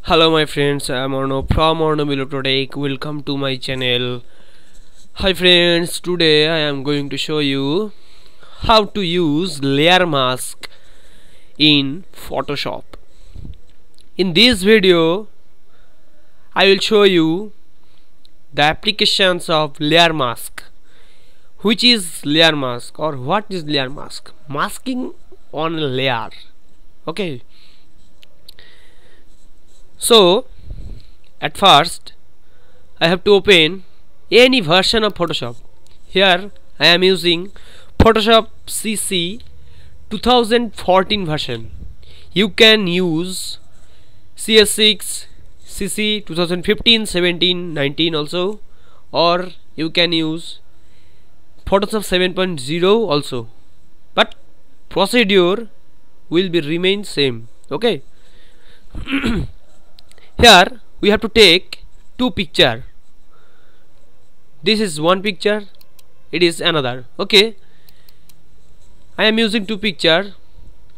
Hello my friends, I am ARNAB from ARNAB ELECTRO. Welcome to my channel. Hi friends, today I am going to show you how to use layer mask in Photoshop. In this video I will show you the applications of layer mask. Which is layer mask or what is layer mask? Masking on a layer. Okay. So at first I have to open any version of Photoshop. Here I am using Photoshop CC 2014 version. You can use CS6, CC 2015, 17, 19 also, or you can use Photoshop 7.0 also, but procedure will be remain same. Okay. Here we have to take two picture. This is one picture, it is another. Okay, I am using two picture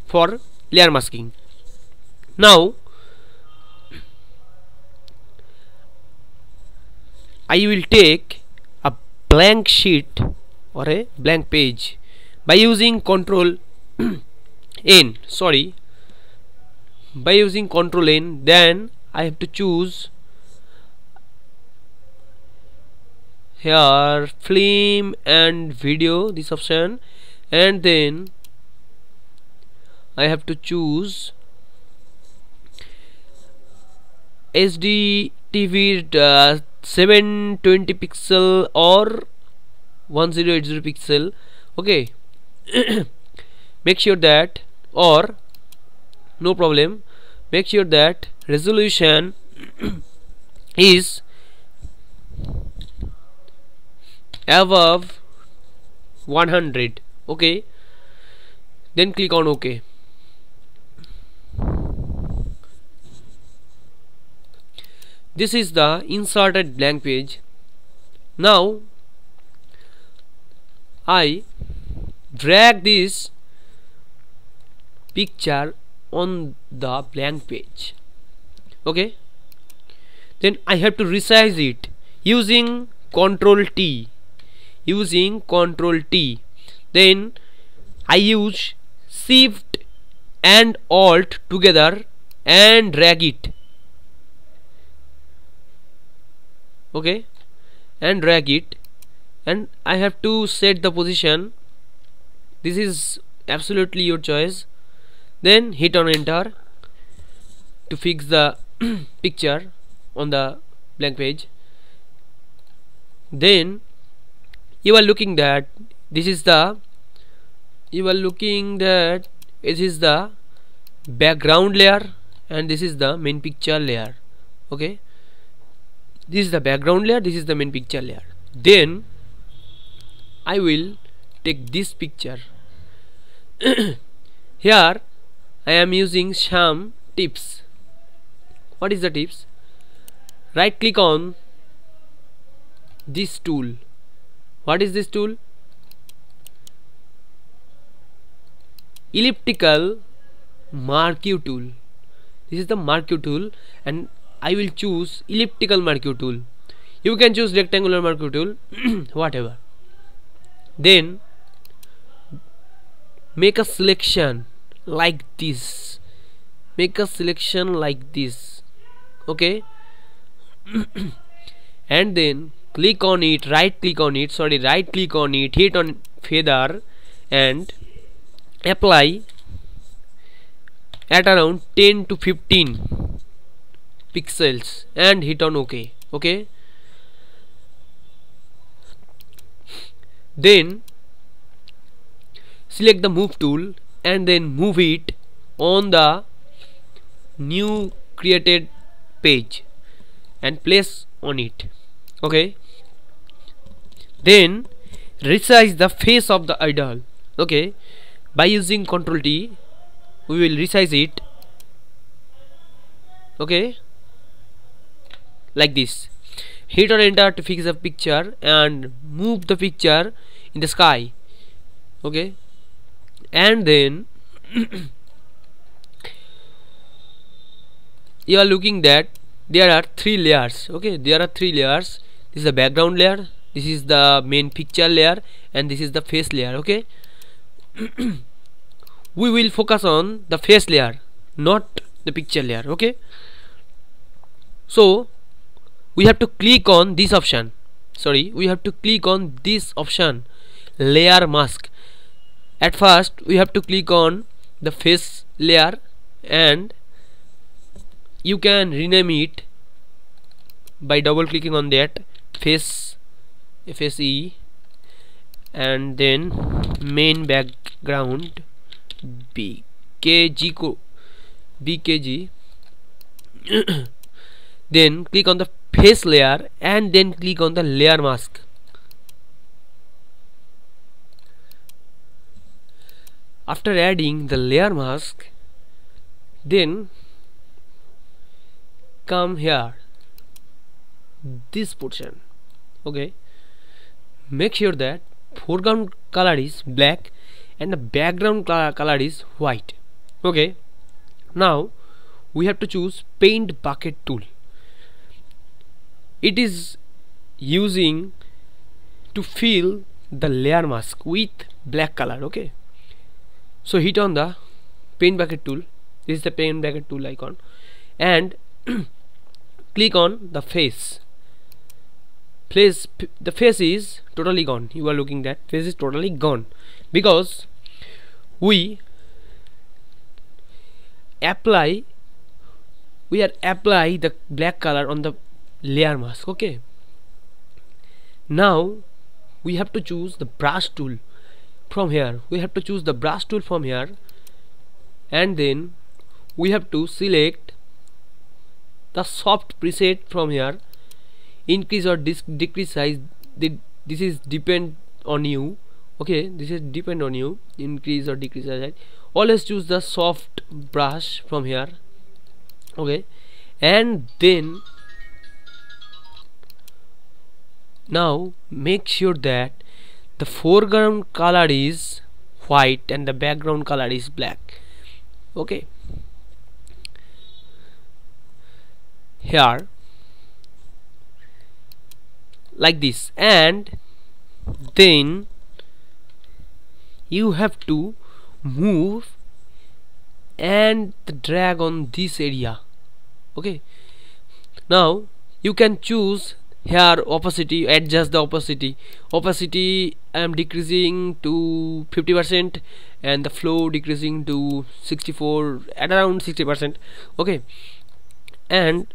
for layer masking. Now I will take a blank sheet or a blank page by using Control N. By using Control N, then I have to choose here film and video, this option, and then I have to choose HD TV 720 pixel or 1080 pixel. Okay. Make sure that, or no problem, make sure that resolution is above 100. Okay, then click on OK. This is the inserted blank page. Now I drag this picture on the blank page. Okay, then I have to resize it using Control T. Then I use Shift and Alt together and drag it. Okay, and drag it, and I have to set the position. This is absolutely your choice. Then hit on enter to fix the picture on the blank page. Then you are looking that this is the background layer and this is the main picture layer. Okay, this is the background layer, this is the main picture layer. Then I will take this picture. Here I am using some tips. What is the tips? Right click on this tool. What is this tool? Elliptical Marquee tool. This is the Marquee tool, and I will choose elliptical Marquee tool. You can choose rectangular Marquee tool, whatever. Then make a selection like this. Okay. And then click on it, right click on it, hit on feather and apply at around 10 to 15 pixels and hit on OK. Okay, then select the move tool and then move it on the new created page and place on it. Okay, then resize the face of the idol. Okay, by using Ctrl T we will resize it. Okay, like this. Hit on enter to fix the picture and move the picture in the sky. Okay, and then you are looking that there are three layers. Okay, there are three layers. This is the background layer, this is the main picture layer, and this is the face layer. Okay, we will focus on the face layer, not the picture layer. Okay, so we have to click on this option. We have to click on this option, layer mask. At first we have to click on the face layer, and you can rename it by double clicking on that face, FSE, and then main background BKG then click on the face layer and then click on the layer mask. After adding the layer mask, then come here, this portion. Okay, make sure that foreground color is black and the background color is white. Okay, now we have to choose paint bucket tool. It is using to fill the layer mask with black color. Okay, so hit on the paint bucket tool. This is the paint bucket tool icon, and click on the face. The face is totally gone. You are looking that face is totally gone because we apply the black color on the layer mask. Okay, now we have to choose the brush tool from here. And then we have to select the soft preset from here. Increase or decrease size, this is depend on you. Okay, this is depend on you, increase or decrease size. Always choose the soft brush from here. Okay, and then now make sure that the foreground color is white and the background color is black. Okay, here like this, and then you have to move and drag on this area. Okay, now you can choose here opacity, adjust the opacity I am decreasing to 50% and the flow decreasing to 64 at around 60%. Okay, and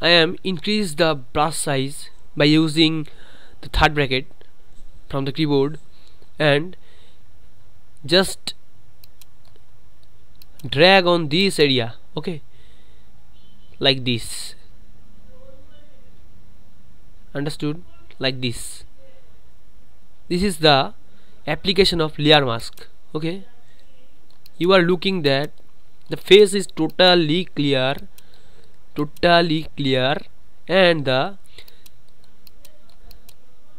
I am increase the brush size by using the third bracket from the keyboard, and just drag on this area. Okay, like this, understood? Like this. This is the application of layer mask. Okay, you are looking that the face is totally clear, and the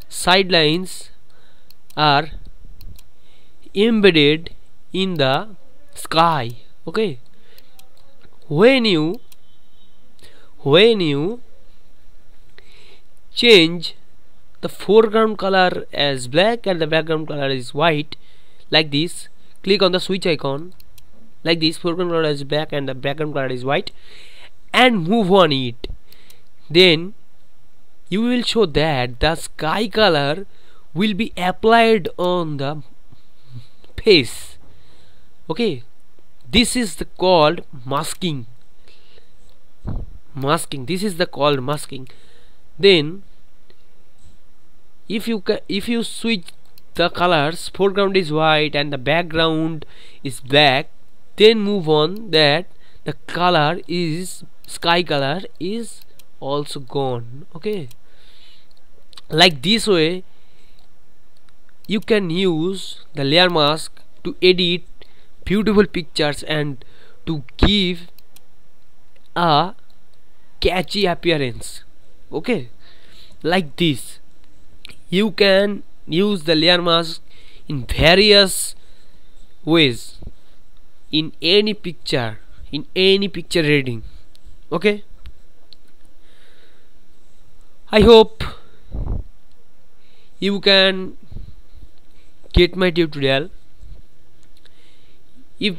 side lines are embedded in the sky. Okay, when you change the foreground color as black and the background color is white, like this, click on the switch icon, like this, foreground color is black and the background color is white, and move on it. Then you will show that the sky color will be applied on the face. Okay, this is called masking. This is called masking. Then if you switch the colors, foreground is white and the background is black, then move on that the color is sky color is also gone. Okay, like this way you can use the layer mask to edit beautiful pictures and to give a catchy appearance. Okay, like this you can use the layer mask in various ways in any picture, reading. Okay, I hope you can get my tutorial. If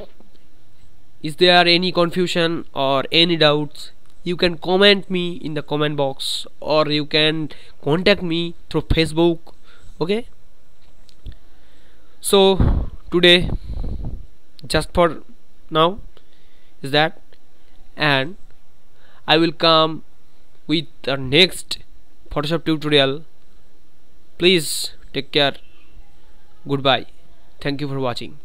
is there any confusion or any doubts, you can comment me in the comment box, or you can contact me through Facebook. Okay, so today, just for now, is that, and I will come with the next Photoshop tutorial. Please take care. Goodbye. Thank you for watching.